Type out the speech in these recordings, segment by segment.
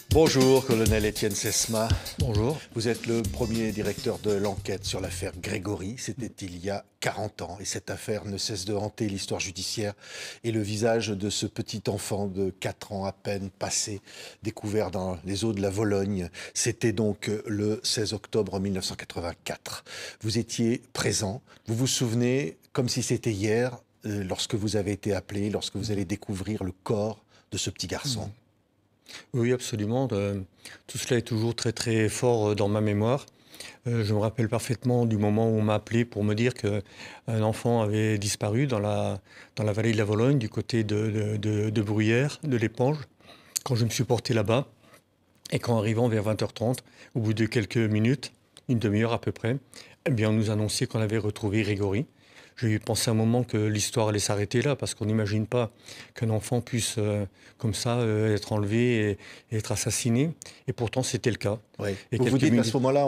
Bonjour, colonel Étienne Sesma. Bonjour. Vous êtes le premier directeur de l'enquête sur l'affaire Grégory. C'était il y a 40 ans. Et cette affaire ne cesse de hanter l'histoire judiciaire et le visage de ce petit enfant de 4 ans à peine passé, découvert dans les eaux de la Vologne. C'était donc le 16 octobre 1984. Vous étiez présent. Vous vous souvenez, comme si c'était hier, lorsque vous avez été appelé, lorsque vous allez découvrir le corps de ce petit garçon. Oui, absolument. Tout cela est toujours très très fort dans ma mémoire. Je me rappelle parfaitement du moment où on m'a appelé pour me dire qu'un enfant avait disparu dans la vallée de la Vologne, du côté de Bruyères, de l'Épange. Quand je me suis porté là-bas, et qu'en arrivant vers 20h30, au bout de quelques minutes, une demi-heure à peu près, eh bien, on nous annonçait qu'on avait retrouvé Grégory. J'ai pensé un moment que l'histoire allait s'arrêter là, parce qu'on n'imagine pas qu'un enfant puisse, comme ça, être enlevé et être assassiné. Et pourtant, c'était le cas. Oui. Vous vous dites qu'à ce moment-là,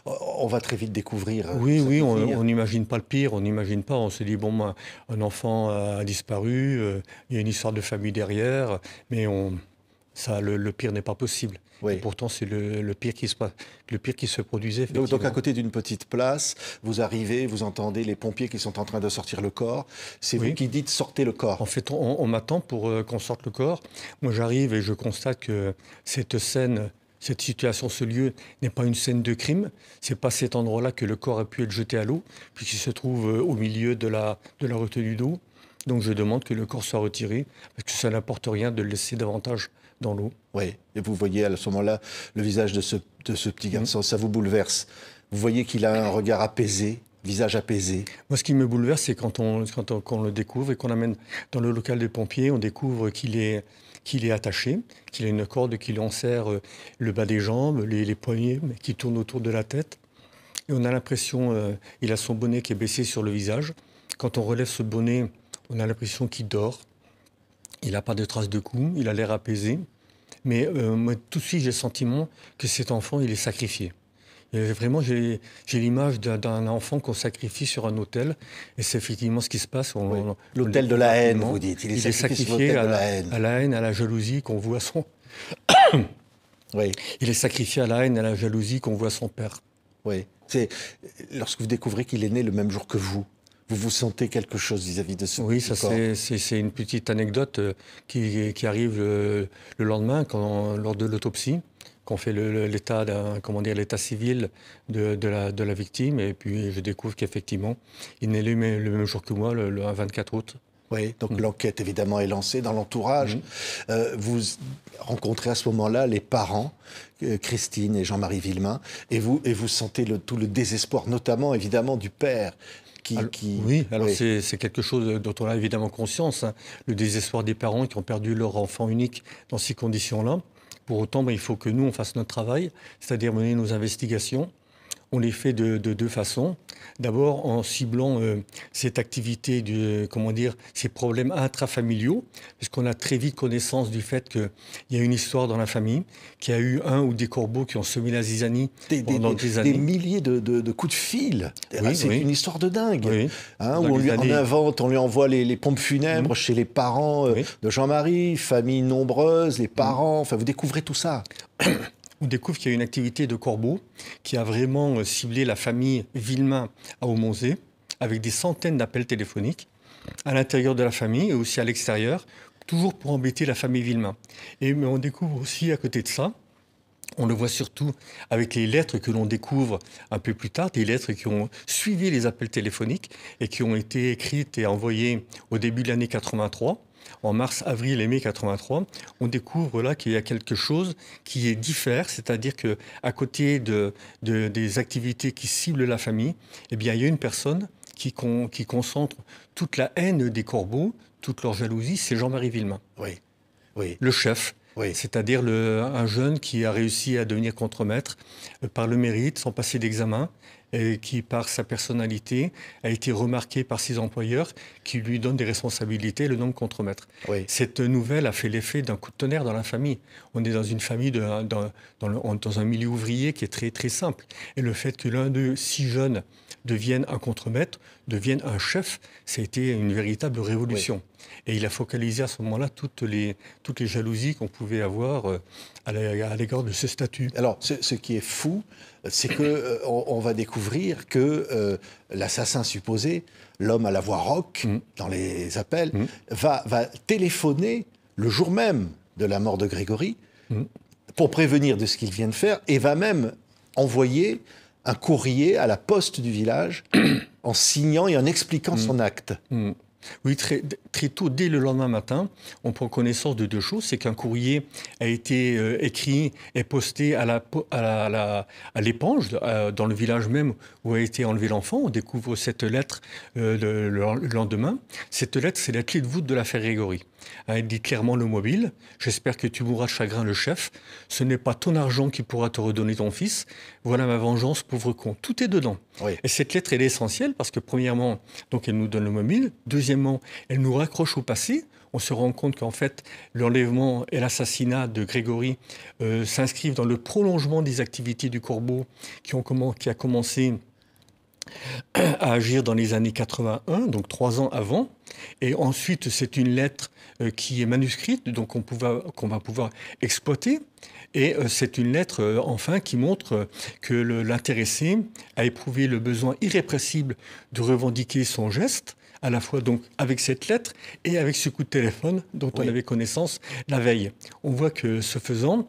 on va très vite découvrir. Oui, on n'imagine pas le pire, on n'imagine pas. On se dit, bon, un enfant a disparu, il y a une histoire de famille derrière, mais le pire n'est pas possible. Oui. Et pourtant, c'est le pire qui se produisait. Donc à côté d'une petite place, vous arrivez, vous entendez les pompiers qui sont en train de sortir le corps. C'est vous qui dites sortez le corps. En fait, on m'attend pour qu'on sorte le corps. Moi, j'arrive et je constate que cette scène, cette situation, ce lieu n'est pas une scène de crime. C'est pas cet endroit-là que le corps a pu être jeté à l'eau, puisqu'il se trouve au milieu de la retenue d'eau. Donc je demande que le corps soit retiré, parce que ça n'apporte rien de le laisser davantage dans l'eau. Oui, et vous voyez à ce moment-là le visage de ce petit garçon, ça vous bouleverse. Vous voyez qu'il a un regard apaisé, visage apaisé. Moi, ce qui me bouleverse, c'est quand on le découvre et qu'on l'amène dans le local des pompiers, on découvre qu'il est attaché, qu'il a une corde qui lui enserre le bas des jambes, les poignets, qui tournent autour de la tête. Et on a l'impression, il a son bonnet qui est baissé sur le visage. Quand on relève ce bonnet, on a l'impression qu'il dort. Il n'a pas de traces de coups, il a l'air apaisé. Mais moi, tout de suite, j'ai le sentiment que cet enfant, il est sacrifié. Et vraiment, j'ai l'image d'un enfant qu'on sacrifie sur un autel. Et c'est effectivement ce qui se passe. L'autel de la haine, vous dites. Il est sacrifié à la haine, à la jalousie qu'on voit son... Oui. Il est sacrifié à la haine, à la jalousie qu'on voit son père. Oui. Lorsque vous découvrez qu'il est né le même jour que vous sentez quelque chose vis-à-vis de ce corps? Oui, ça c'est une petite anecdote qui arrive le lendemain, lors de l'autopsie, qu'on fait l'état civil de la victime, et puis je découvre qu'effectivement, il est né le même jour que moi, le 24 août. Oui, donc l'enquête évidemment est lancée dans l'entourage. Vous rencontrez à ce moment-là les parents, Christine et Jean-Marie Villemain, et vous sentez tout le désespoir, notamment évidemment du père. Oui, c'est quelque chose dont on a évidemment conscience, hein. Le désespoir des parents qui ont perdu leur enfant unique dans ces conditions-là. Pour autant, il faut que nous, on fasse notre travail, c'est-à-dire mener nos investigations. On les fait de deux façons. D'abord, en ciblant cette activité, ces problèmes intrafamiliaux, puisqu'on a très vite connaissance du fait qu'il y a une histoire dans la famille, qu'il y a eu un ou des corbeaux qui ont semé la zizanie pendant des années. Des milliers de coups de fil. C'est une histoire de dingue. Oui. Hein, où on lui envoie les pompes funèbres chez les parents de Jean-Marie, famille nombreuse, les parents. Enfin, vous découvrez tout ça. On découvre qu'il y a une activité de corbeaux qui a vraiment ciblé la famille Villemain à Aumonzé, avec des centaines d'appels téléphoniques à l'intérieur de la famille et aussi à l'extérieur, toujours pour embêter la famille Villemain. Mais on découvre aussi à côté de ça, on le voit surtout avec les lettres que l'on découvre un peu plus tard, des lettres qui ont suivi les appels téléphoniques et qui ont été écrites et envoyées au début de l'année 83. En mars, avril et mai 83, on découvre là qu'il y a quelque chose qui diffère, c'est-à-dire qu'à côté des activités qui ciblent la famille, eh bien, il y a une personne qui concentre toute la haine des corbeaux, toute leur jalousie, c'est Jean-Marie Villemain. Oui. Le chef. Oui. C'est-à-dire un jeune qui a réussi à devenir contremaître par le mérite, sans passer d'examen, et qui, par sa personnalité, a été remarqué par ses employeurs qui lui donnent des responsabilités, le nomment contremaître. Oui. Cette nouvelle a fait l'effet d'un coup de tonnerre dans la famille. On est dans une famille, dans un milieu ouvrier qui est très, très simple. Et le fait que l'un d'eux, si jeune, devienne un contremaître, devienne un chef, ça a été une véritable révolution. Oui. Et il a focalisé à ce moment-là toutes les jalousies qu'on pouvait avoir à l'égard de ce statut. Alors, ce qui est fou, c'est qu'on va découvrir que l'assassin supposé, l'homme à la voix rauque dans les appels, va téléphoner le jour même de la mort de Grégory pour prévenir de ce qu'il vient de faire et va même envoyer un courrier à la poste du village en signant et en expliquant son acte. Oui, très tôt, dès le lendemain matin, on prend connaissance de deux choses. C'est qu'un courrier a été écrit et posté à l'épange, dans le village même où a été enlevé l'enfant. On découvre cette lettre le lendemain. Cette lettre, c'est la clé de voûte de l'affaire Grégory. Elle dit clairement le mobile. J'espère que tu mourras de chagrin, le chef. Ce n'est pas ton argent qui pourra te redonner ton fils. Voilà ma vengeance, pauvre con. Tout est dedans. Oui. Et cette lettre, elle est essentielle parce que, premièrement, donc, elle nous donne le mobile. Deuxièmement, elle nous raccroche au passé. On se rend compte qu'en fait, l'enlèvement et l'assassinat de Grégory s'inscrivent dans le prolongement des activités du Corbeau qui a commencé à agir dans les années 81, donc 3 ans avant. Et ensuite, c'est une lettre qui est manuscrite, donc qu'on va pouvoir exploiter. Et c'est une lettre, enfin, qui montre que l'intéressé a éprouvé le besoin irrépressible de revendiquer son geste, à la fois donc avec cette lettre et avec ce coup de téléphone dont on avait connaissance la veille. On voit que, ce faisant,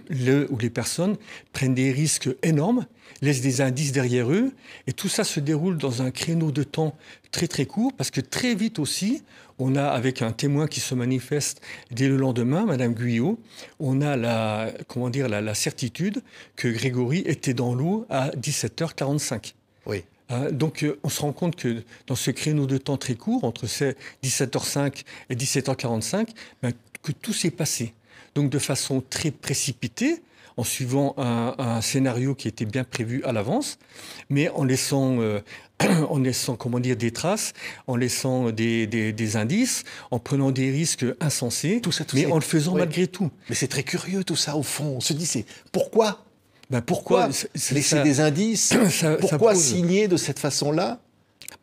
les personnes prennent des risques énormes, laissent des indices derrière eux, et tout ça se déroule dans un créneau de temps très très court, parce que très vite aussi, on a, avec un témoin qui se manifeste dès le lendemain, Madame Guyot, on a la certitude que Grégory était dans l'eau à 17h45. Oui. Donc on se rend compte que dans ce créneau de temps très court, entre 17h05 et 17h45, que tout s'est passé. Donc de façon très précipitée, en suivant un scénario qui était bien prévu à l'avance, mais en laissant des traces, en laissant des indices, en prenant des risques insensés, mais en le faisant malgré tout. Mais c'est très curieux tout ça, au fond. On se dit, pourquoi pourquoi laisser des indices? Pourquoi signer de cette façon-là?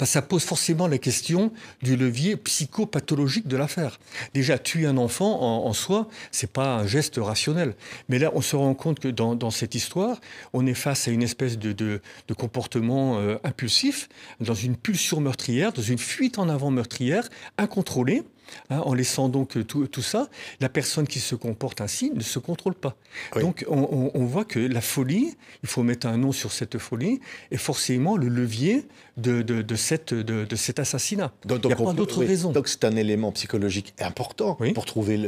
Ça pose forcément la question du levier psychopathologique de l'affaire. Déjà, tuer un enfant en soi, c'est pas un geste rationnel. Mais là, on se rend compte que dans cette histoire, on est face à une espèce de comportement impulsif, dans une pulsion meurtrière, dans une fuite en avant meurtrière, incontrôlée. En laissant donc tout ça, la personne qui se comporte ainsi ne se contrôle pas. Oui. Donc on voit que la folie, il faut mettre un nom sur cette folie, est forcément le levier de cet assassinat. Il n'y a pas d'autre raison. Donc c'est un élément psychologique important pour trouver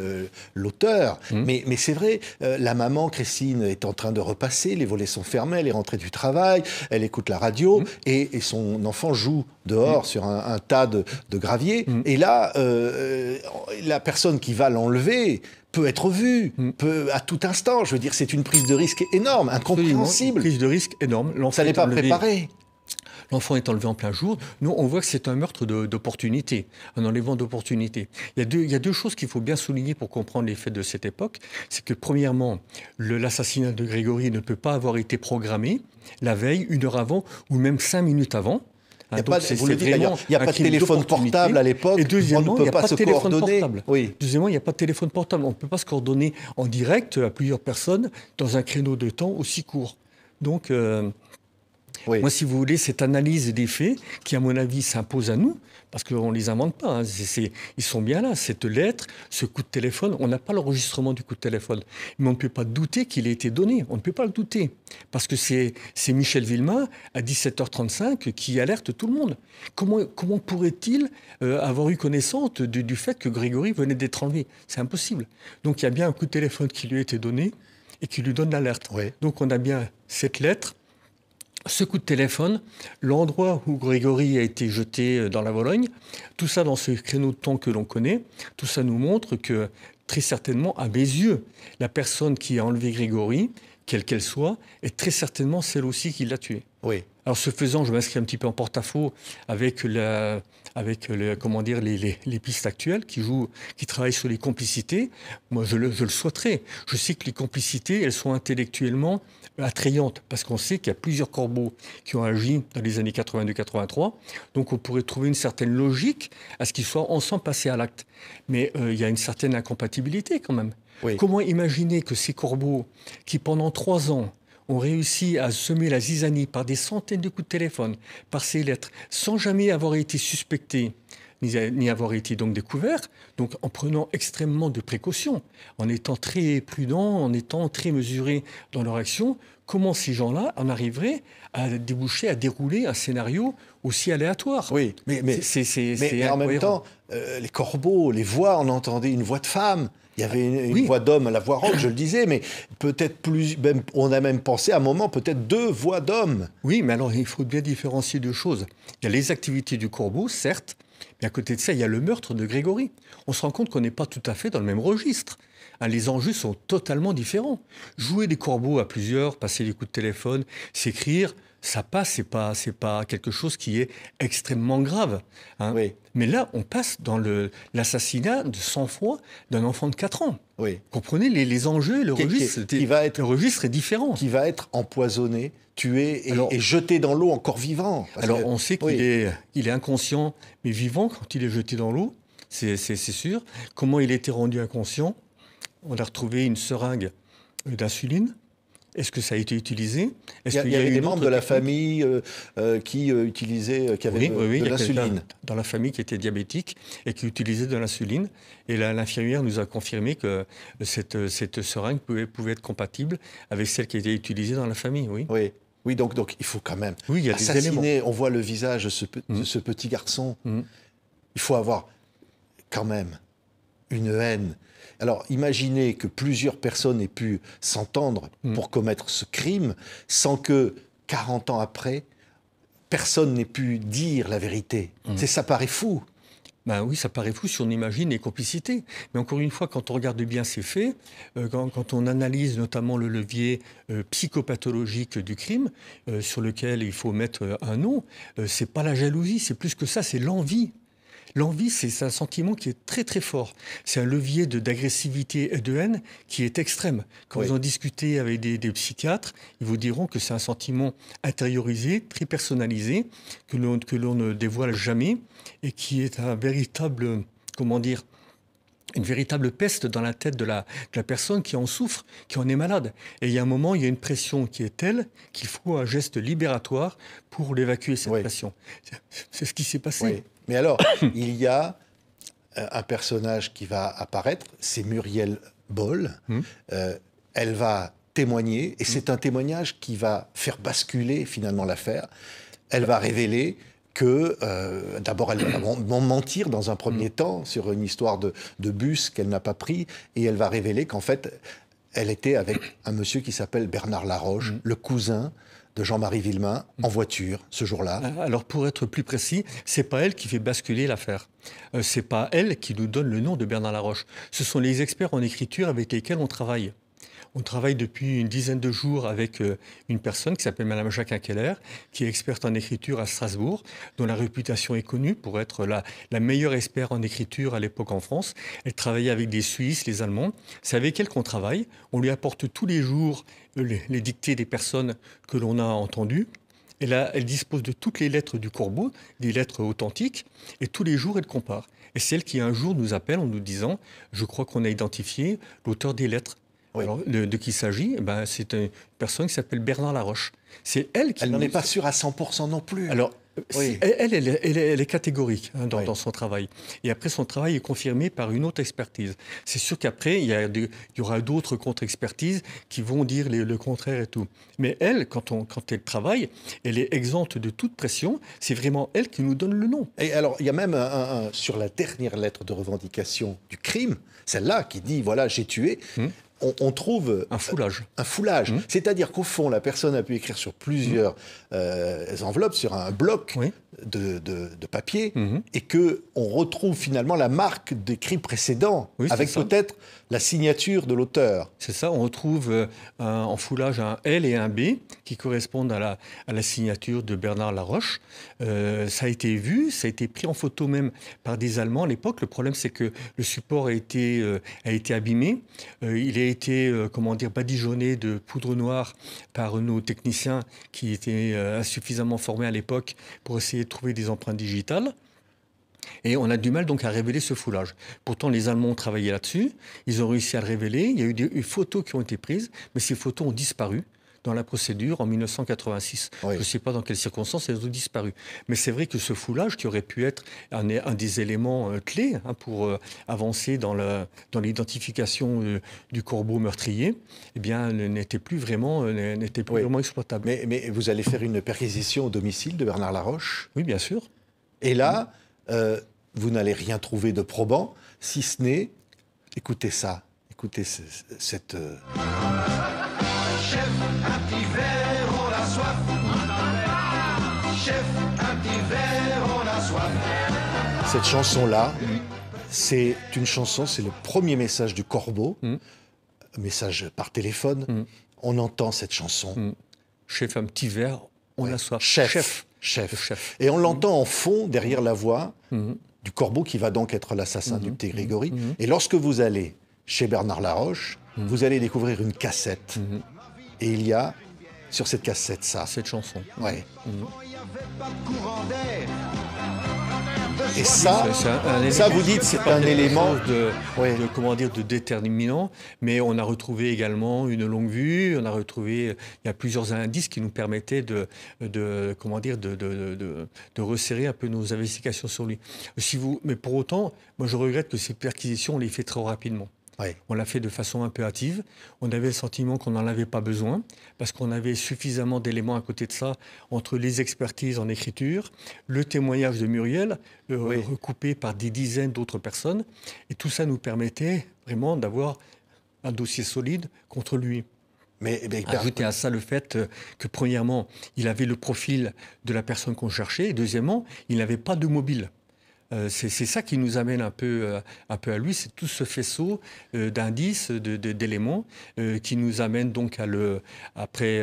l'auteur. Mais c'est vrai, la maman, Christine, est en train de repasser, les volets sont fermés, elle est rentrée du travail, elle écoute la radio et son enfant joue dehors sur un tas de gravier. Et là, la personne qui va l'enlever peut être vue, à tout instant. Je veux dire, c'est une prise de risque énorme, incompréhensible. Une prise de risque énorme. Ça n'est pas préparé. L'enfant est enlevé en plein jour. Nous, on voit que c'est un meurtre d'opportunité, un enlèvement d'opportunité. Il y a deux choses qu'il faut bien souligner pour comprendre les faits de cette époque. C'est que, premièrement, l'assassinat de Grégory ne peut pas avoir été programmé la veille, 1 heure avant, ou même 5 minutes avant. Il n'y a pas de téléphone portable à l'époque. Et deuxièmement, on ne peut pas se coordonner. Deuxièmement, il n'y a pas de téléphone portable. On ne peut pas se coordonner en direct à plusieurs personnes dans un créneau de temps aussi court. Donc, moi, si vous voulez, cette analyse des faits, qui, à mon avis, s'impose à nous, parce qu'on ne les invente pas, ils sont bien là. Cette lettre, ce coup de téléphone, on n'a pas l'enregistrement du coup de téléphone. Mais on ne peut pas douter qu'il ait été donné. On ne peut pas le douter. Parce que c'est Michel Villemain, à 17h35, qui alerte tout le monde. Comment pourrait-il avoir eu connaissance du fait que Grégory venait d'être enlevé? C'est impossible. Donc il y a bien un coup de téléphone qui lui a été donné et qui lui donne l'alerte. Oui. Donc on a bien cette lettre, ce coup de téléphone, l'endroit où Grégory a été jeté dans la Vologne, tout ça dans ce créneau de temps que l'on connaît, tout ça nous montre que, très certainement, à mes yeux, la personne qui a enlevé Grégory quelle qu'elle soit, est très certainement celle aussi qui l'a tuée. Oui. Alors, ce faisant, je m'inscris un petit peu en porte-à-faux avec, comment dire, les pistes actuelles qui travaillent sur les complicités. Moi, je le souhaiterais. Je sais que les complicités, elles sont intellectuellement attrayantes, parce qu'on sait qu'il y a plusieurs corbeaux qui ont agi dans les années 82-83. Donc, on pourrait trouver une certaine logique à ce qu'ils soient ensemble passés à l'acte. Mais il y a une certaine incompatibilité quand même. Oui. Comment imaginer que ces corbeaux, qui pendant 3 ans ont réussi à semer la zizanie par des centaines de coups de téléphone, par ces lettres, sans jamais avoir été suspectés, ni avoir été donc découverts, donc en prenant extrêmement de précautions, en étant très prudents, en étant très mesurés dans leur action, comment ces gens-là en arriveraient à déboucher, à dérouler un scénario aussi aléatoire? Oui, mais en même temps, les corbeaux, les voix, on entendait une voix de femme. Il y avait une voix d'homme à la voix rauque, je le disais, mais peut-être plus. Même, on a même pensé à un moment, peut-être 2 voix d'hommes. Oui, mais alors il faut bien différencier 2 choses. Il y a les activités du corbeau, certes, mais à côté de ça, il y a le meurtre de Grégory. On se rend compte qu'on n'est pas tout à fait dans le même registre. Les enjeux sont totalement différents. Jouer des corbeaux à plusieurs, passer des coups de téléphone, s'écrire, ça passe, c'est pas quelque chose qui est extrêmement grave. Hein. Oui. Mais là, on passe dans l'assassinat de sang-froid d'un enfant de 4 ans. Oui. Comprenez les enjeux, le registre le registre est différent. Qui va être empoisonné, tué et jeté dans l'eau encore vivant. Alors, on sait qu'il est inconscient, mais vivant quand il est jeté dans l'eau, c'est sûr. Comment il a été rendu inconscient? On a retrouvé une seringue d'insuline. Est-ce que ça a été utilisé? Il y avait des membres de la famille qui utilisaient, qui avaient de l'insuline. Dans la famille qui était diabétique et qui utilisait de l'insuline. Et l'infirmière nous a confirmé que cette seringue pouvait être compatible avec celle qui était utilisée dans la famille. Oui. Oui, donc il faut quand même il y a assassiner. On voit le visage de ce petit garçon. Il faut avoir quand même une haine. Alors, imaginez que plusieurs personnes aient pu s'entendre pour commettre ce crime sans que, 40 ans après, personne n'ait pu dire la vérité. Ça paraît fou. Ben oui, ça paraît fou si on imagine les complicités. Mais encore une fois, quand on regarde bien ces faits, quand on analyse notamment le levier psychopathologique du crime, sur lequel il faut mettre un nom, c'est pas la jalousie, c'est plus que ça, c'est l'envie. L'envie, c'est un sentiment qui est très très fort. C'est un levier d'agressivité et de haine qui est extrême. Quand vous en discutez avec des psychiatres, ils vous diront que c'est un sentiment intériorisé, très personnalisé, que l'on ne dévoile jamais et qui est un véritable, une véritable peste dans la tête de la personne qui en souffre, qui en est malade. Et il y a un moment, il y a une pression qui est telle qu'il faut un geste libératoire pour l'évacuer, cette pression. C'est ce qui s'est passé. Oui. Mais alors, il y a un personnage qui va apparaître, c'est Muriel Boll. Elle va témoigner, et c'est un témoignage qui va faire basculer finalement l'affaire. Elle va révéler que, d'abord, elle va mentir dans un premier temps sur une histoire de bus qu'elle n'a pas pris, et elle va révéler qu'en fait, elle était avec un monsieur qui s'appelle Bernard Laroche, le cousin de Jean-Marie Villemain, en voiture, ce jour-là. Alors, pour être plus précis, c'est pas elle qui fait basculer l'affaire. C'est pas elle qui nous donne le nom de Bernard Laroche. Ce sont les experts en écriture avec lesquels on travaille. On travaille depuis une dizaine de jours avec une personne qui s'appelle Madame Jacquin Keller, qui est experte en écriture à Strasbourg, dont la réputation est connue pour être la meilleure experte en écriture à l'époque en France. Elle travaillait avec des Suisses, les Allemands. C'est avec elle qu'on travaille. On lui apporte tous les jours les dictées des personnes que l'on a entendues. Et là, elle dispose de toutes les lettres du corbeau, des lettres authentiques, et tous les jours, elle compare. Et c'est elle qui, un jour, nous appelle en nous disant « Je crois qu'on a identifié l'auteur des lettres ». Alors, de qui il s'agit? C'est une personne qui s'appelle Bernard Laroche. C'est elle qui... Elle n'en est pas sûre à 100% non plus. Alors, elle est catégorique dans son travail. Et après, son travail est confirmé par une autre expertise. C'est sûr qu'après, il y aura d'autres contre-expertises qui vont dire le contraire et tout. Mais elle, quand elle travaille, elle est exempte de toute pression. C'est vraiment elle qui nous donne le nom. Et alors, il y a même sur la dernière lettre de revendication du crime, celle-là qui dit, voilà, j'ai tué... On trouve un foulage. C'est-à-dire qu'au fond, la personne a pu écrire sur plusieurs enveloppes, sur un bloc, de papier et qu'on retrouve finalement la marque des crimes précédents, Oui, avec c'est ça. peut-être la signature de l'auteur. C'est ça, on retrouve en foulage un L et un B qui correspondent à la signature de Bernard Laroche. Ça a été vu, ça a été pris en photo même par des Allemands à l'époque. Le problème, c'est que le support a été abîmé. Il a été, badigeonné de poudre noire par nos techniciens qui étaient insuffisamment formés à l'époque pour essayer de trouver des empreintes digitales. Et on a du mal donc à révéler ce foulage. Pourtant, les Allemands ont travaillé là-dessus. Ils ont réussi à le révéler. Il y a eu des photos qui ont été prises, mais ces photos ont disparu dans la procédure en 1986. Oui. Je ne sais pas dans quelles circonstances elles ont disparu. Mais c'est vrai que ce foulage, qui aurait pu être un des éléments clés pour avancer dans l'identification du corbeau meurtrier, eh bien, n'était plus vraiment exploitable. Mais vous allez faire une perquisition au domicile de Bernard Laroche. Oui, bien sûr. Et là, vous n'allez rien trouver de probant, si ce n'est... Écoutez ça, écoutez cette... Chef, un petit verre, on a soif. Chef, un petit verre, on a soif. Cette chanson-là, c'est une chanson, c'est le premier message du corbeau, message par téléphone. On entend cette chanson. Chef, un petit verre, on a soif. Chef. Et on l'entend en fond, derrière la voix du corbeau qui va donc être l'assassin du petit Grégory. Et lorsque vous allez chez Bernard Laroche, vous allez découvrir une cassette. Et il y a, sur cette cassette, ça. Cette chanson. Ouais. Il n'y avait pas de courant d'air. Et ça, vous dites, c'est un élément de déterminant. Mais on a retrouvé également une longue vue. On a retrouvé, il y a plusieurs indices qui nous permettaient de resserrer un peu nos investigations sur lui. Mais pour autant, moi je regrette que ces perquisitions, on les fait trop rapidement. Ouais. On l'a fait de façon un peu hâtive. On avait le sentiment qu'on n'en avait pas besoin parce qu'on avait suffisamment d'éléments à côté de ça entre les expertises en écriture, le témoignage de Muriel, recoupé par des dizaines d'autres personnes. Et tout ça nous permettait vraiment d'avoir un dossier solide contre lui. Ajouter à ça le fait que, premièrement, il avait le profil de la personne qu'on cherchait et deuxièmement, il n'avait pas de mobile. C'est ça qui nous amène un peu à lui, c'est tout ce faisceau d'indices, d'éléments qui nous amène donc après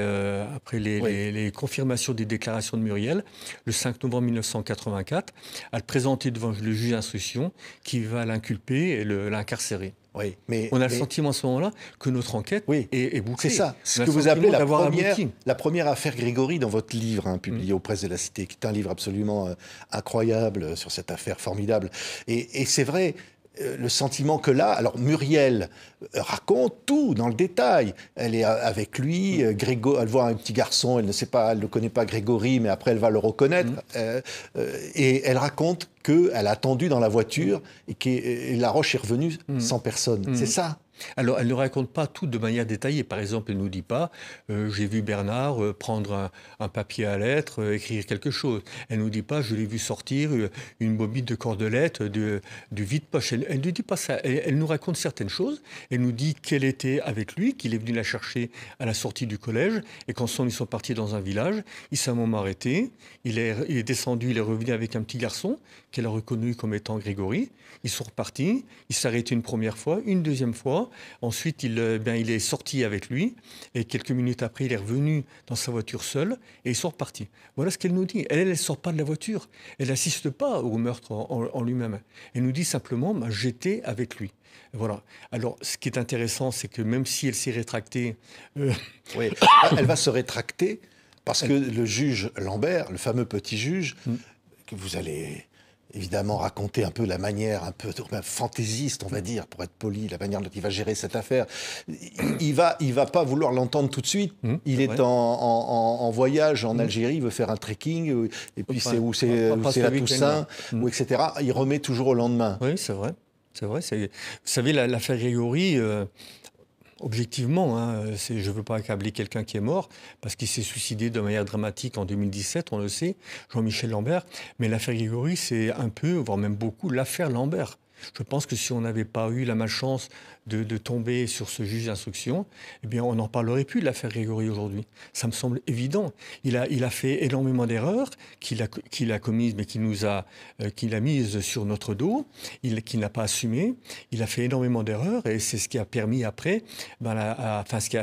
les confirmations des déclarations de Muriel, le 5 novembre 1984, à le présenter devant le juge d'instruction qui va l'inculper et l'incarcérer. Oui, on a le sentiment à ce moment-là que notre enquête est bouclée. C'est ça, ce que vous appelez la première affaire Grégory dans votre livre, publié aux Presses de la Cité, qui est un livre absolument incroyable sur cette affaire formidable. Et c'est vrai, le sentiment que là, alors Muriel raconte tout dans le détail. Elle est avec lui, elle voit un petit garçon, elle ne connaît pas Grégory, mais après elle va le reconnaître. Et elle raconte qu'elle a attendu dans la voiture et que Laroche est revenu sans personne. C'est ça. Alors, elle ne raconte pas tout de manière détaillée. Par exemple, elle ne nous dit pas j'ai vu Bernard prendre un papier à lettres, écrire quelque chose. Elle ne nous dit pas je l'ai vu sortir une bobine de cordelette du vide-poche. Elle ne dit pas ça. Elle nous raconte certaines choses. Elle nous dit qu'elle était avec lui, qu'il est venu la chercher à la sortie du collège. Et qu'ensemble, ils sont partis dans un village. Il s'est un moment arrêté. Il est descendu, il est revenu avec un petit garçon qu'elle a reconnu comme étant Grégory. Ils sont repartis. Il s'est arrêté une première fois, une deuxième fois. Ensuite, il est sorti avec lui. Et quelques minutes après, il est revenu dans sa voiture seul. Et ils sont repartis. Voilà ce qu'elle nous dit. Elle ne sort pas de la voiture. Elle n'assiste pas au meurtre en lui-même. Elle nous dit simplement, j'étais avec lui. Voilà. Alors, ce qui est intéressant, c'est que même si elle s'est rétractée... Oui, elle va se rétracter parce que le juge Lambert, le fameux petit juge, que vous allez évidemment raconter un peu la manière un peu fantaisiste, on va dire, pour être poli, la manière dont il va gérer cette affaire. Il va pas vouloir l'entendre tout de suite. Il est en voyage en Algérie, il veut faire un trekking, et puis c'est la Toussaint, etc. Il remet toujours au lendemain. Oui, c'est vrai. C'est vrai. Vous savez, l'affaire Grégory... Objectivement, je ne veux pas accabler quelqu'un qui est mort, parce qu'il s'est suicidé de manière dramatique en 2017, on le sait, Jean-Michel Lambert. Mais l'affaire Grégory, c'est un peu, voire même beaucoup, l'affaire Lambert. Je pense que si on n'avait pas eu la malchance de tomber sur ce juge d'instruction, eh bien, on n'en parlerait plus de l'affaire Grégory aujourd'hui. Ça me semble évident. Il a fait énormément d'erreurs qu'il a commises, mais qu'il a mises sur notre dos, qu'il n'a pas assumé. Il a fait énormément d'erreurs et c'est ce qui a permis après, c'est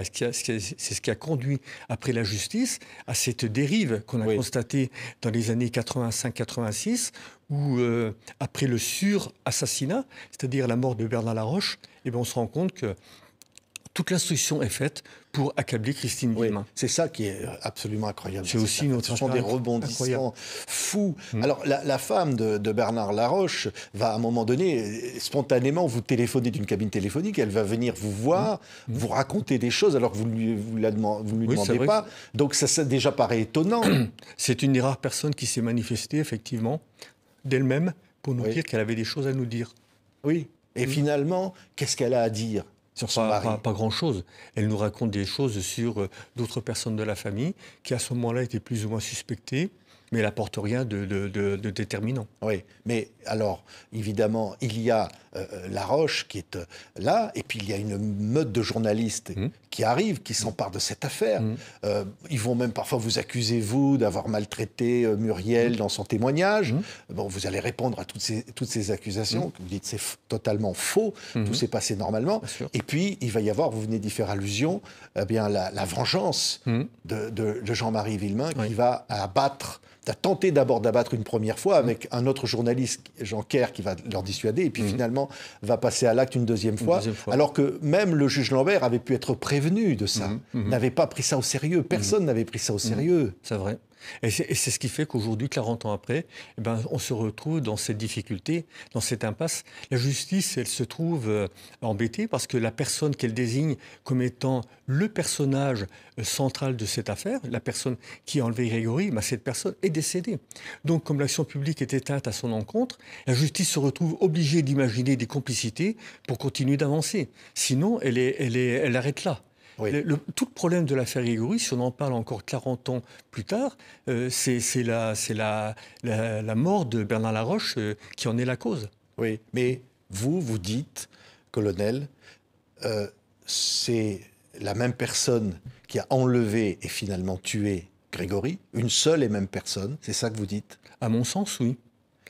ce qui a conduit après la justice à cette dérive qu'on a constatée dans les années 85-86, où après le sur-assassinat, c'est-à-dire la mort de Bernard Laroche, eh bien, on se rend compte que toute l'instruction est faite pour accabler Christine Villemin. C'est ça qui est absolument incroyable. C'est aussi une autre Ce sont des rebondissements fous. Alors, la femme de Bernard Laroche va, à un moment donné, spontanément vous téléphoner d'une cabine téléphonique. Elle va venir vous voir, vous raconter des choses alors que vous ne lui demandez pas. Donc, ça déjà paraît étonnant. C'est une des rares personnes qui s'est manifestée, effectivement, d'elle-même, pour nous dire qu'elle avait des choses à nous dire. Oui. Et finalement, qu'est-ce qu'elle a à dire sur son mari ? Pas grand-chose. Elle nous raconte des choses sur d'autres personnes de la famille qui, à ce moment-là, étaient plus ou moins suspectées, mais elle n'apporte rien de déterminant. Oui, mais alors, évidemment, il y a Laroche qui est là, et puis il y a une meute de journalistes qui arrivent, qui s'emparent de cette affaire. Ils vont même parfois vous accuser, vous, d'avoir maltraité Muriel dans son témoignage. Bon, vous allez répondre à toutes ces accusations. Vous dites c'est totalement faux, tout s'est passé normalement. Et puis, il va y avoir, vous venez d'y faire allusion, eh bien, la vengeance de Jean-Marie Villemin qui va abattre... a tenté d'abord d'abattre une première fois avec un autre journaliste, Jean Kerr, qui va leur dissuader, et puis finalement va passer à l'acte une deuxième fois, alors que même le juge Lambert avait pu être prévenu de ça, n'avait pas pris ça au sérieux, personne n'avait pris ça au sérieux. C'est vrai. Et c'est ce qui fait qu'aujourd'hui, 40 ans après, eh ben, on se retrouve dans cette difficulté, dans cette impasse. La justice, elle se trouve embêtée parce que la personne qu'elle désigne comme étant le personnage central de cette affaire, la personne qui a enlevé Grégory, ben, cette personne est décédée. Donc, comme l'action publique est éteinte à son encontre, la justice se retrouve obligée d'imaginer des complicités pour continuer d'avancer. Sinon, elle arrête là. Tout le problème de l'affaire Grégory, si on en parle encore 40 ans plus tard, c'est la mort de Bernard Laroche qui en est la cause. Oui, mais vous dites, colonel, c'est la même personne qui a enlevé et finalement tué Grégory, une seule et même personne, c'est ça que vous dites ? À mon sens, oui.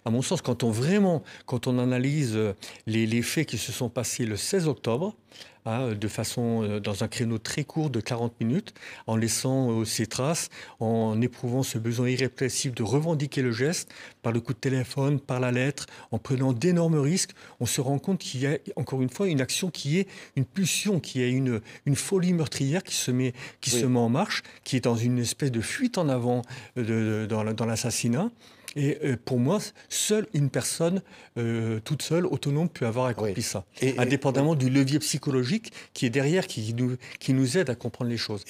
À mon sens, quand on analyse les faits qui se sont passés le 16 octobre, de façon, dans un créneau très court de 40 minutes, en laissant ses traces, en éprouvant ce besoin irrépressible de revendiquer le geste, par le coup de téléphone, par la lettre, en prenant d'énormes risques, on se rend compte qu'il y a, encore une fois, une action qui est une pulsion, qui est une folie meurtrière qui se met en marche, qui est dans une espèce de fuite en avant dans l'assassinat. Et pour moi, seule une personne, toute seule, autonome, peut avoir accompli ça. Indépendamment du levier psychologique qui est derrière, qui nous aide à comprendre les choses.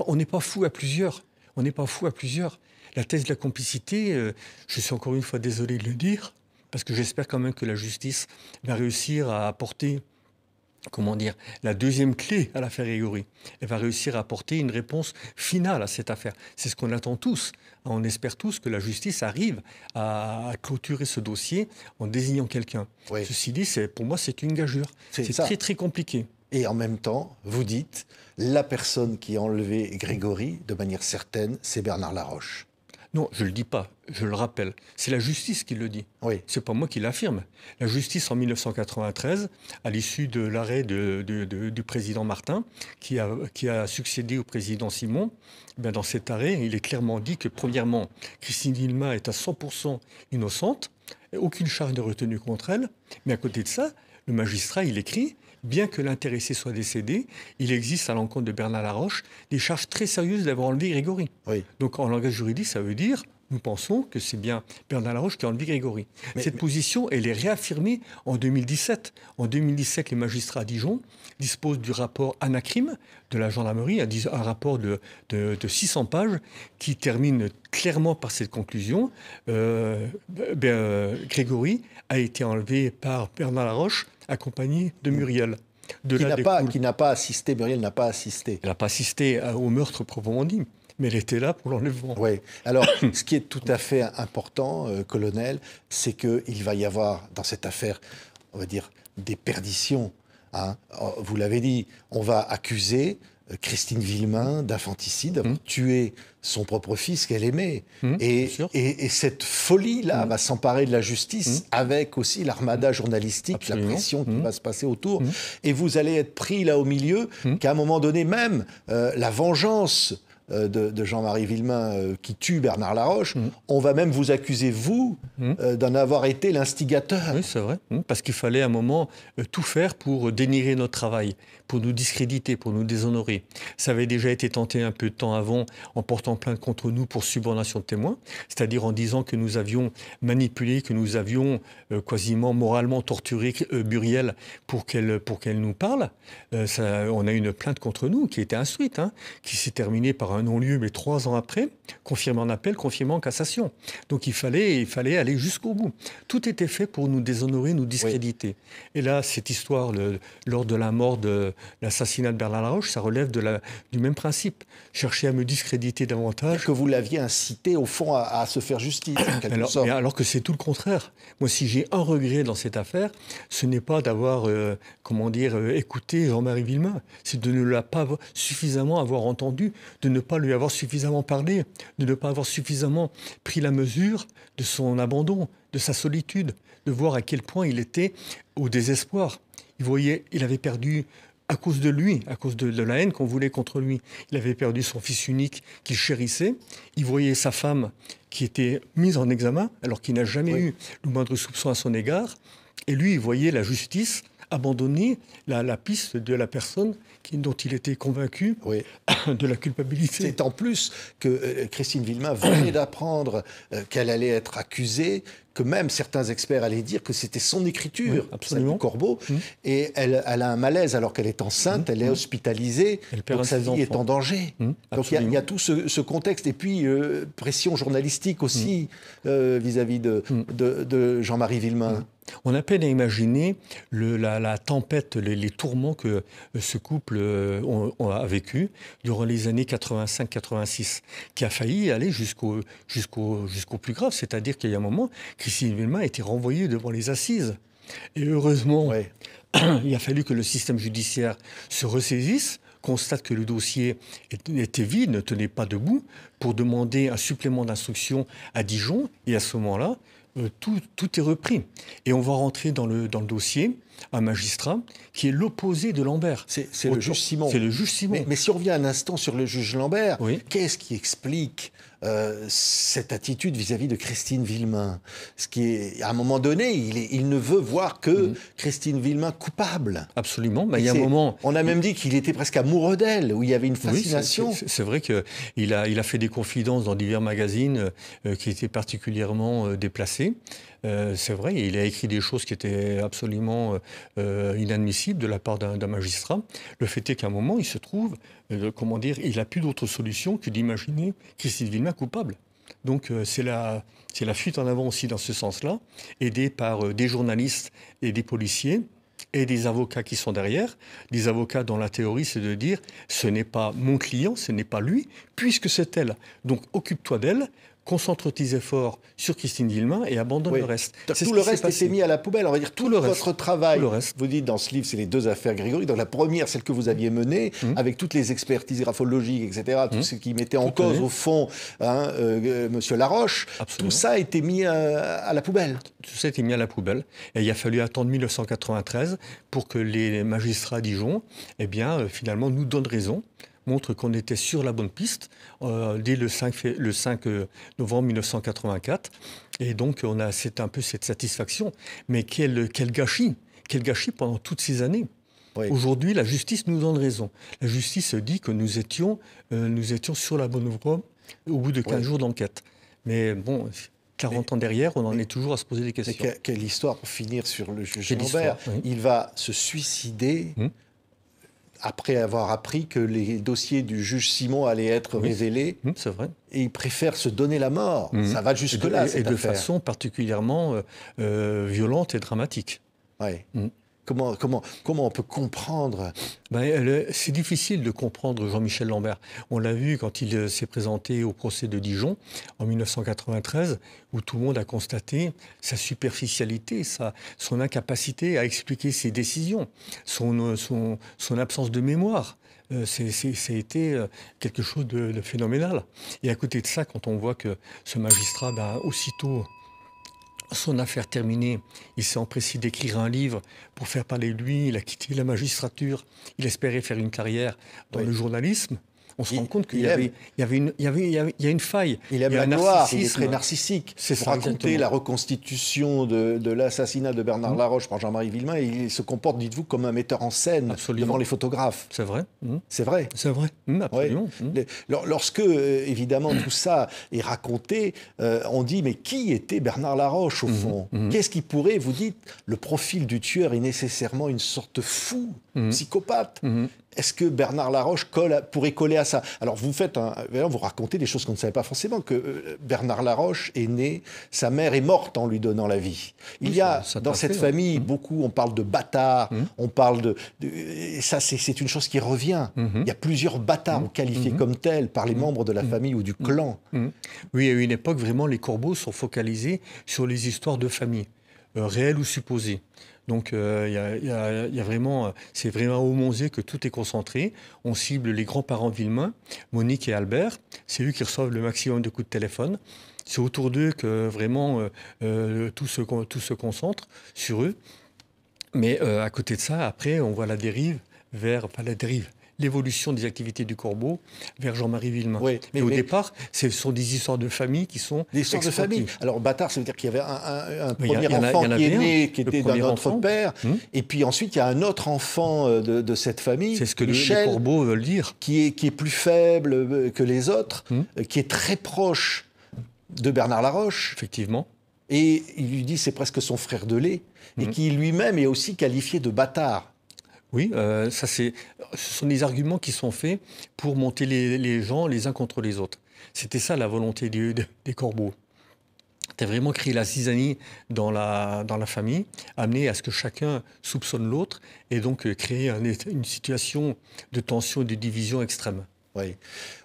On n'est pas fou à plusieurs. On n'est pas fou à plusieurs. La thèse de la complicité, je suis encore une fois désolé de le dire, parce que j'espère quand même que la justice va réussir à apporter... la deuxième clé à l'affaire Grégory. Elle va réussir à apporter une réponse finale à cette affaire. C'est ce qu'on attend tous. On espère tous que la justice arrive à clôturer ce dossier en désignant quelqu'un. Ceci dit, pour moi, c'est une gageure. C'est très, très compliqué. Et en même temps, vous dites, la personne qui a enlevé Grégory, de manière certaine, c'est Bernard Laroche. Non, je ne le dis pas, je le rappelle. C'est la justice qui le dit. C'est pas moi qui l'affirme. La justice, en 1993, à l'issue de l'arrêt du président Martin, qui a succédé au président Simon, ben dans cet arrêt, il est clairement dit que, premièrement, Christine Villemin est à 100% innocente, aucune charge n'est retenue contre elle, mais à côté de ça, le magistrat, il écrit... Bien que l'intéressé soit décédé, il existe à l'encontre de Bernard Laroche des charges très sérieuses d'avoir enlevé Grégory. Donc en langage juridique, ça veut dire, nous pensons que c'est bien Bernard Laroche qui a enlevé Grégory. Cette position, elle est réaffirmée en 2017. En 2017, les magistrats à Dijon disposent du rapport Anacrime de la gendarmerie, un rapport de 600 pages qui termine clairement par cette conclusion. Grégory a été enlevé par Bernard Laroche, accompagné de Muriel. Qui n'a pas assisté, Muriel n'a pas assisté. Elle n'a pas assisté au meurtre proprement dit, mais elle était là pour l'enlèvement. Oui. Alors, ce qui est tout à fait important, colonel, c'est qu'il va y avoir, dans cette affaire, on va dire, des perditions. Hein. Vous l'avez dit, on va accuser Christine Villemain d'infanticide, d'avoir tué son propre fils qu'elle aimait. Et cette folie-là va s'emparer de la justice avec aussi l'armada journalistique, Absolument. la pression qui va se passer autour. Et vous allez être pris là au milieu, qu'à un moment donné même, la vengeance de Jean-Marie Villemain qui tue Bernard Laroche, on va même vous accuser, vous, d'en avoir été l'instigateur. Oui, c'est vrai. Parce qu'il fallait à un moment tout faire pour dénigrer notre travail, pour nous discréditer, pour nous déshonorer. Ça avait déjà été tenté un peu de temps avant en portant plainte contre nous pour subornation de témoins, c'est-à-dire en disant que nous avions manipulé, que nous avions quasiment moralement torturé Buriel pour qu'elle nous parle. On a eu une plainte contre nous qui a été instruite, qui s'est terminée par un non-lieu, mais 3 ans après, confirmé en appel, confirmé en cassation. Donc il fallait aller jusqu'au bout. Tout était fait pour nous déshonorer, nous discréditer. Oui. Et là, cette histoire, lors de la mort de l'assassinat de Bernard Laroche, ça relève du même principe. Chercher à me discréditer davantage. Que vous l'aviez incité, au fond, à se faire justice, en quelque sorte. Alors que c'est tout le contraire. Moi, si j'ai un regret dans cette affaire, ce n'est pas d'avoir, écouté Jean-Marie Villemain. C'est de ne la pas suffisamment avoir entendu, de ne pas lui avoir suffisamment parlé, de ne pas avoir suffisamment pris la mesure de son abandon, de sa solitude, de voir à quel point il était au désespoir. Il avait perdu, à cause de lui, à cause de la haine qu'on voulait contre lui, il avait perdu son fils unique qu'il chérissait. Il voyait sa femme qui était mise en examen, alors qu'il n'a jamais eu le moindre soupçon à son égard. Et lui, il voyait la justice abandonner la piste de la personne dont il était convaincu de la culpabilité. C'est en plus que Christine Villemain venait d'apprendre qu'elle allait être accusée, que même certains experts allaient dire que c'était son écriture, celle du Corbeau, et elle a un malaise alors qu'elle est enceinte, elle est hospitalisée, donc sa vie est en danger. Donc il y a tout ce contexte, et puis pression journalistique aussi vis-à-vis de Jean-Marie Villemain. On a peine à imaginer la tempête, les tourments que ce couple a vécu durant les années 85-86, qui a failli aller jusqu'au plus grave. C'est-à-dire qu'il y a un moment, Christine Villemain a été renvoyée devant les assises. Et heureusement, il a fallu que le système judiciaire se ressaisisse, constate que le dossier était vide, ne tenait pas debout, pour demander un supplément d'instruction à Dijon. Et à ce moment-là, tout est repris. Et on va rentrer dans le dossier un magistrat qui est l'opposé de Lambert. C'est le juge Simon. C'est le juge Simon. Mais si on revient un instant sur le juge Lambert, qu'est-ce qui explique cette attitude vis-à-vis de Christine Villemain? Ce qui est, à un moment donné, il ne veut voir que Christine Villemain coupable. Absolument. Il y a un moment... On a même dit qu'il était presque amoureux d'elle, où il y avait une fascination. C'est vrai qu'il a fait des confidences dans divers magazines qui étaient particulièrement déplacées. C'est vrai, il a écrit des choses qui étaient absolument inadmissibles de la part d'un magistrat. Le fait est qu'à un moment, il se trouve, il n'a plus d'autre solution que d'imaginer Christine Villemain coupable. Donc c'est la fuite en avant aussi dans ce sens-là, aidé par des journalistes et des policiers et des avocats qui sont derrière, des avocats dont la théorie c'est de dire ce n'est pas mon client, ce n'est pas lui, puisque c'est elle. Donc occupe-toi d'elle. Concentre tes efforts sur Christine Villemain et abandonne le reste. Tout le reste était mis à la poubelle. On va dire tout votre travail. Vous dites dans ce livre, c'est les 2 affaires Grégory. Dans la première, celle que vous aviez menée, avec toutes les expertises graphologiques, etc., tout ce qui mettait en cause, au fond, Monsieur Laroche, tout ça a été mis à la poubelle. Tout ça a été mis à la poubelle. Et il a fallu attendre 1993 pour que les magistrats à Dijon, finalement, nous donnent raison, montre qu'on était sur la bonne piste dès le 5 novembre 1984. Et donc, c'est un peu cette satisfaction. Mais quel gâchis pendant toutes ces années. Aujourd'hui, la justice nous donne raison. La justice dit que nous étions sur la bonne voie au bout de 15 jours d'enquête. Mais bon... 40 ans derrière, on en est toujours à se poser des questions. Quelle histoire pour finir sur le juge Lambert. Il va se suicider... après avoir appris que les dossiers du juge Simon allaient être révélés. C'est vrai. Et il préfère se donner la mort. Ça va jusque-là, cette affaire. Et de façon particulièrement violente et dramatique. comment on peut comprendre? C'est difficile de comprendre Jean-Michel Lambert. On l'a vu quand il s'est présenté au procès de Dijon en 1993, où tout le monde a constaté sa superficialité, son incapacité à expliquer ses décisions, son absence de mémoire. Ça a été quelque chose de phénoménal. Et à côté de ça, quand on voit que ce magistrat, aussitôt son affaire terminée, il s'est empressé d'écrire un livre pour faire parler de lui, il a quitté la magistrature, il espérait faire une carrière dans le journalisme. On se rend compte qu'il y a une faille. Il aime la gloire, il est très narcissique. C'est pour ça, raconter exactement. la reconstitution de l'assassinat de Bernard Laroche par Jean-Marie Villemain, et il se comporte, dites-vous, comme un metteur en scène devant les photographes. C'est vrai. C'est vrai. C'est vrai, absolument. Lorsque, évidemment, tout ça est raconté, on dit, mais qui était Bernard Laroche, au fond? Qu'est-ce qui pourrait, vous dites, le profil du tueur est nécessairement une sorte de fou, psychopathe. Est-ce que Bernard Laroche pourrait coller à ça? Alors, vous racontez des choses qu'on ne savait pas forcément, que Bernard Laroche est né, sa mère est morte en lui donnant la vie. Il y a, dans cette famille, beaucoup, on parle de bâtards, on parle et ça, c'est une chose qui revient. Il y a plusieurs bâtards qualifiés comme tels par les membres de la famille ou du clan. Oui, à une époque, vraiment, les corbeaux sont focalisés sur les histoires de famille, réelles ou supposées. Donc, c'est vraiment au Monzé que tout est concentré. On cible les grands-parents Villemain, Monique et Albert. C'est eux qui reçoivent le maximum de coups de téléphone. C'est autour d'eux que vraiment tout se concentre sur eux. Mais à côté de ça, après, on voit l'évolution des activités du Corbeau vers Jean-Marie Villemain. Oui, mais au départ, ce sont des histoires de famille qui sont des histoires de famille. Alors, bâtard, ça veut dire qu'il y avait un premier enfant qui est né, qui était d'un autre père, et puis ensuite, il y a un autre enfant de cette famille, c'est ce que Michel, les Corbeaux veulent dire, qui est plus faible que les autres, qui est très proche de Bernard Laroche. Effectivement. Et il lui dit c'est presque son frère de lait, et qui lui-même est aussi qualifié de bâtard. Oui, ce sont des arguments qui sont faits pour monter les gens les uns contre les autres. C'était ça la volonté des Corbeaux. C'était vraiment créer la zizanie dans la famille, amener à ce que chacun soupçonne l'autre et donc créer une situation de tension et de division extrême. Oui.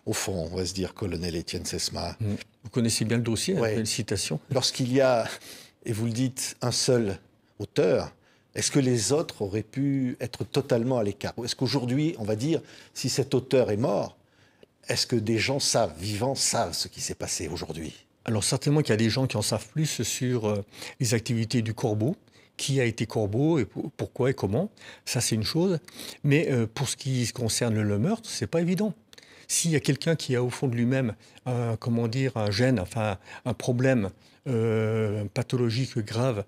Au fond, on va se dire, colonel Étienne Sesma. Vous connaissez bien le dossier, une citation. Lorsqu'il y a, et vous le dites, un seul auteur, est-ce que les autres auraient pu être totalement à l'écart? Est-ce qu'aujourd'hui, on va dire, si cet auteur est mort, est-ce que des gens vivants savent ce qui s'est passé aujourd'hui? Alors certainement qu'il y a des gens qui en savent plus sur les activités du Corbeau, qui a été Corbeau et pourquoi et comment. Ça, c'est une chose. Mais pour ce qui concerne le meurtre, c'est pas évident. S'il y a quelqu'un qui a au fond de lui-même un gène, enfin un problème pathologique grave,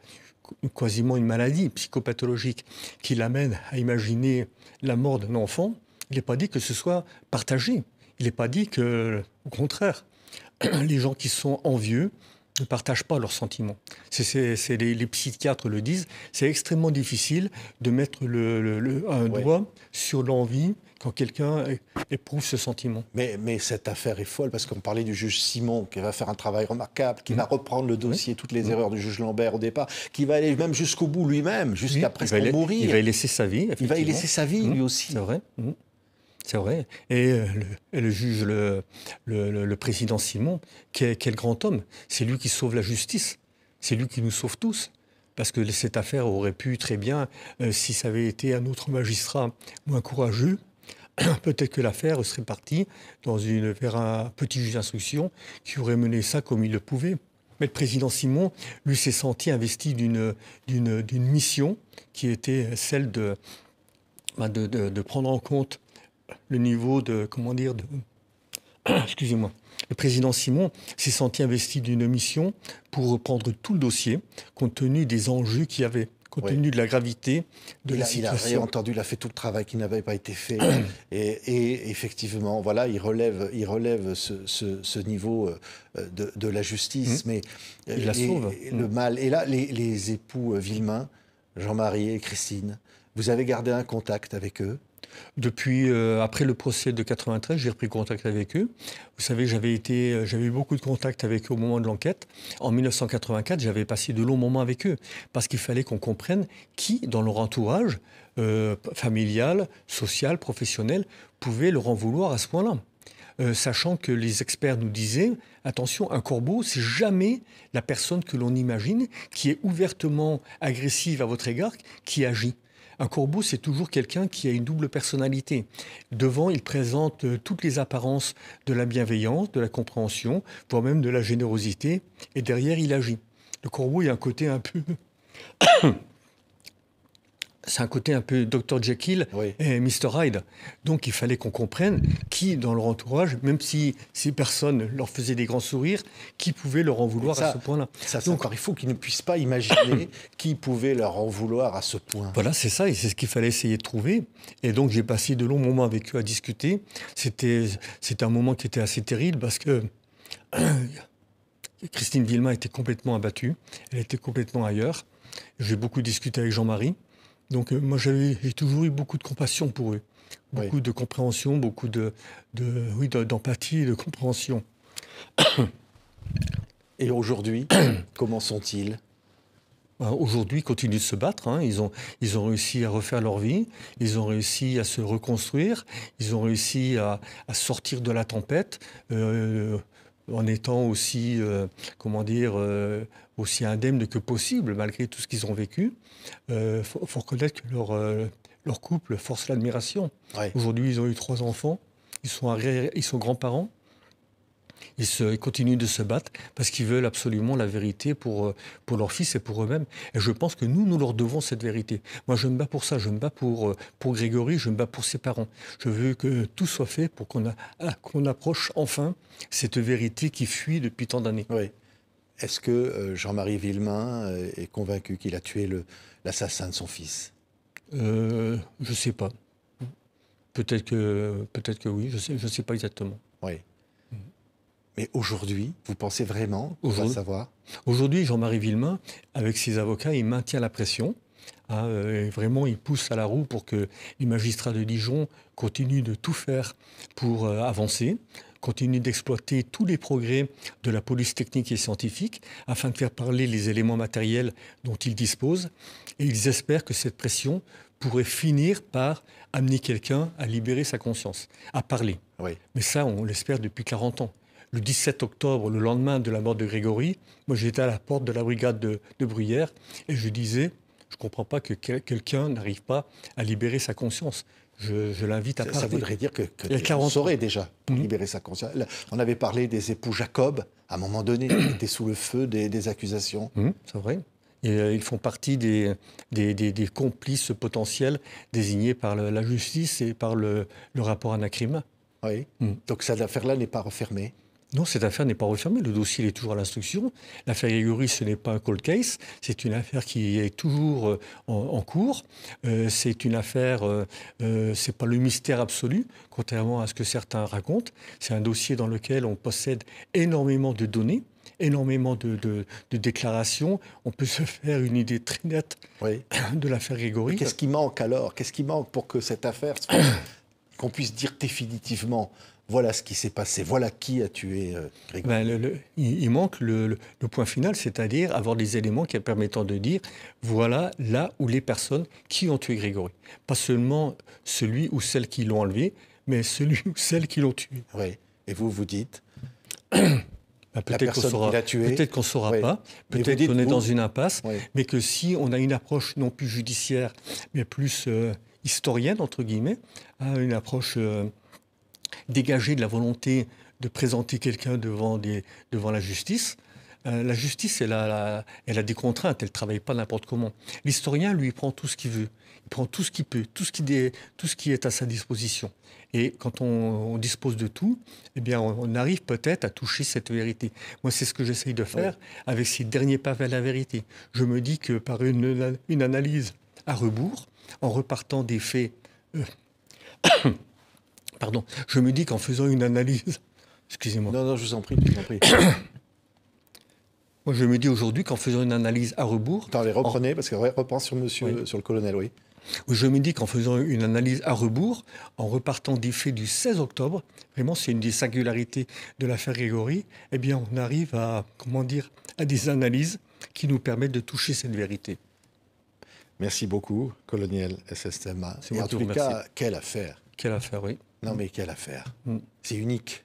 quasiment une maladie psychopathologique qui l'amène à imaginer la mort d'un enfant, il n'est pas dit que ce soit partagé. Il n'est pas dit que, au contraire, les gens qui sont envieux ne partagent pas leurs sentiments. Les psychiatres le disent, c'est extrêmement difficile de mettre un doigt sur l'envie quand quelqu'un éprouve ce sentiment. Mais cette affaire est folle, parce qu'on parlait du juge Simon, qui va faire un travail remarquable, qui va reprendre le dossier, toutes les erreurs du juge Lambert au départ, qui va aller même jusqu'au bout lui-même, jusqu'à presque mourir. Il va y laisser sa vie, Il va y laisser sa vie, lui aussi. C'est vrai. C'est vrai. Et le juge, le président Simon, quel grand homme. C'est lui qui sauve la justice. C'est lui qui nous sauve tous. Parce que cette affaire aurait pu très bien, si ça avait été un autre magistrat moins courageux, peut-être que l'affaire serait partie vers un petit juge d'instruction qui aurait mené ça comme il le pouvait. Mais le président Simon, lui, s'est senti investi d'une mission qui était celle de prendre en compte le niveau excusez-moi. Le président Simon s'est senti investi d'une mission pour reprendre tout le dossier, compte tenu des enjeux qu'il y avait, compte tenu de la gravité de la situation. Il a réentendu, il a fait tout le travail qui n'avait pas été fait. et effectivement, voilà, il relève ce niveau de la justice. Mais il la sauve. Le mal. Et là, les époux Villemain, Jean-Marie et Christine, vous avez gardé un contact avec eux? Depuis, après le procès de 93, j'ai repris contact avec eux. Vous savez, j'avais eu beaucoup de contacts avec eux au moment de l'enquête. En 1984, j'avais passé de longs moments avec eux parce qu'il fallait qu'on comprenne qui, dans leur entourage, familial, social, professionnel, pouvait leur en vouloir à ce point-là. Sachant que les experts nous disaient, attention, un corbeau, c'est jamais la personne que l'on imagine, qui est ouvertement agressive à votre égard, qui agit. Un corbeau, c'est toujours quelqu'un qui a une double personnalité. Devant, il présente toutes les apparences de la bienveillance, de la compréhension, voire même de la générosité, et derrière, il agit. Le corbeau, il y a un côté un peu... C'est un côté un peu Dr. Jekyll et Mr. Hyde. Donc il fallait qu'on comprenne qui, dans leur entourage, même si ces personnes leur faisaient des grands sourires, qui pouvait leur en vouloir à ce point-là. Donc il faut qu'ils ne puissent pas imaginer qui pouvait leur en vouloir à ce point. Voilà, c'est ça, et c'est ce qu'il fallait essayer de trouver. Et donc j'ai passé de longs moments avec eux à discuter. C'était un moment qui était assez terrible parce que Christine Villemain était complètement abattue, elle était complètement ailleurs. J'ai beaucoup discuté avec Jean-Marie. Donc moi j'ai toujours eu beaucoup de compassion pour eux, beaucoup de compréhension, beaucoup d'empathie et de compréhension. Et aujourd'hui, comment sont-ils ? Aujourd'hui, ils continuent de se battre. Hein. Ils ont réussi à refaire leur vie, ils ont réussi à se reconstruire, ils ont réussi à sortir de la tempête. En étant aussi, aussi indemnes que possible, malgré tout ce qu'ils ont vécu. Faut reconnaître que leur couple force l'admiration. Ouais. Aujourd'hui, ils ont eu 3 enfants, ils sont grands-parents, ils continuent de se battre parce qu'ils veulent absolument la vérité pour leur fils et pour eux-mêmes. Et je pense que nous leur devons cette vérité. Moi, je me bats pour ça. Je me bats pour Grégory, je me bats pour ses parents. Je veux que tout soit fait pour qu'on approche enfin cette vérité qui fuit depuis tant d'années. Oui. Est-ce que Jean-Marie Villemain est convaincu qu'il a tué l'assassin de son fils ? Je ne sais pas. Peut-être que oui, je sais pas exactement. Oui. Mais aujourd'hui, vous pensez vraiment qu'on va savoir ? Aujourd'hui, Jean-Marie Villemain, avec ses avocats, il maintient la pression. Vraiment, il pousse à la roue pour que les magistrats de Dijon continuent de tout faire pour avancer, continuent d'exploiter tous les progrès de la police technique et scientifique afin de faire parler les éléments matériels dont ils disposent. Et ils espèrent que cette pression pourrait finir par amener quelqu'un à libérer sa conscience, à parler. Oui. Mais ça, on l'espère depuis 40 ans. Le 17 octobre, le lendemain de la mort de Grégory, moi j'étais à la porte de la brigade de Bruyères et je disais, je ne comprends pas que quelqu'un n'arrive pas à libérer sa conscience. Je l'invite à parler. Ça voudrait dire que on saurait déjà libérer sa conscience. Là, on avait parlé des époux Jacob, à un moment donné, qui étaient sous le feu des accusations. C'est vrai. Et, ils font partie des complices potentiels désignés par la justice et par le rapport Anacrima. Oui. Donc cette affaire-là n'est pas refermée. Non, cette affaire n'est pas refermée. Le dossier est toujours à l'instruction. L'affaire Grégory, ce n'est pas un cold case. C'est une affaire qui est toujours en cours. C'est une affaire, c'est pas le mystère absolu, contrairement à ce que certains racontent. C'est un dossier dans lequel on possède énormément de données, énormément de déclarations. On peut se faire une idée très nette de l'affaire Grégory. Mais qu'est-ce qui manque alors ? Qu'est-ce qui manque pour que cette affaire, qu'on puisse dire définitivement, voilà ce qui s'est passé, voilà qui a tué Grégory. Il manque le point final, c'est-à-dire avoir des éléments qui permettant de dire voilà là où les personnes qui ont tué Grégory. Pas seulement celui ou celle qui l'ont enlevé, mais celui ou celle qui l'ont tué. Oui. Et vous dites peut-être qu'on ne saura pas, peut-être qu'on est dans une impasse, mais que si on a une approche non plus judiciaire, mais plus historienne, entre guillemets, une approche dégagée de la volonté de présenter quelqu'un devant la justice. La justice, elle a des contraintes, elle ne travaille pas n'importe comment. L'historien, lui, prend tout ce qu'il veut, il prend tout ce qu'il peut, tout ce qui est à sa disposition. Et quand on dispose de tout, eh bien, on arrive peut-être à toucher cette vérité. Moi, c'est ce que j'essaye de faire avec ces derniers pas vers la vérité. Je me dis que par une analyse à rebours, en repartant des faits... Pardon, je me dis qu'en faisant une analyse... Excusez-moi. Non, je vous en prie. Moi, je me dis aujourd'hui qu'en faisant une analyse à rebours... Attendez, reprenez, parce que reprends sur monsieur, sur le colonel, oui. Je me dis qu'en faisant une analyse à rebours, en repartant des faits du 16 octobre, vraiment c'est une des singularités de l'affaire Grégory, eh bien on arrive à, à des analyses qui nous permettent de toucher cette vérité. Merci beaucoup, colonel SSMA. C'est Et moi en qui tous vous les remercie. cas, quelle affaire. Quelle affaire, oui. Non mais quelle affaire. Mm. C'est unique.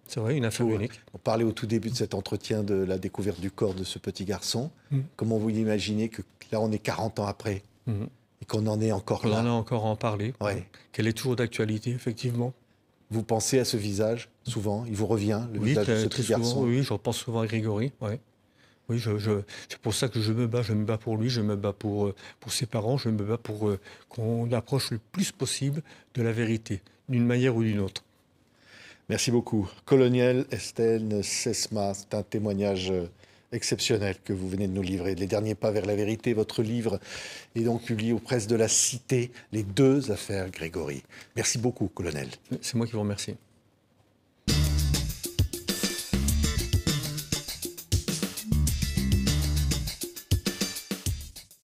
C'est vrai, une affaire unique. On parlait au tout début de cet entretien de la découverte du corps de ce petit garçon. Comment vous imaginez que là on est 40 ans après et qu'on en est encore On là. en a encore à en parler. Ouais. Qu'elle est toujours d'actualité, effectivement. Vous pensez à ce visage souvent? Il vous revient, le Oui, visage de ce très petit garçon? souvent. Oui, je repense souvent à Grégory. Ouais. Oui, c'est pour ça que je me bats. Je me bats pour lui, je me bats pour ses parents, je me bats pour qu'on approche le plus possible de la vérité, d'une manière ou d'une autre. Merci beaucoup. Colonel Estelle Sesma, c'est un témoignage exceptionnel que vous venez de nous livrer. Les derniers pas vers la vérité, votre livre est donc publié aux presses de la Cité, les deux affaires Grégory. Merci beaucoup, colonel. C'est moi qui vous remercie.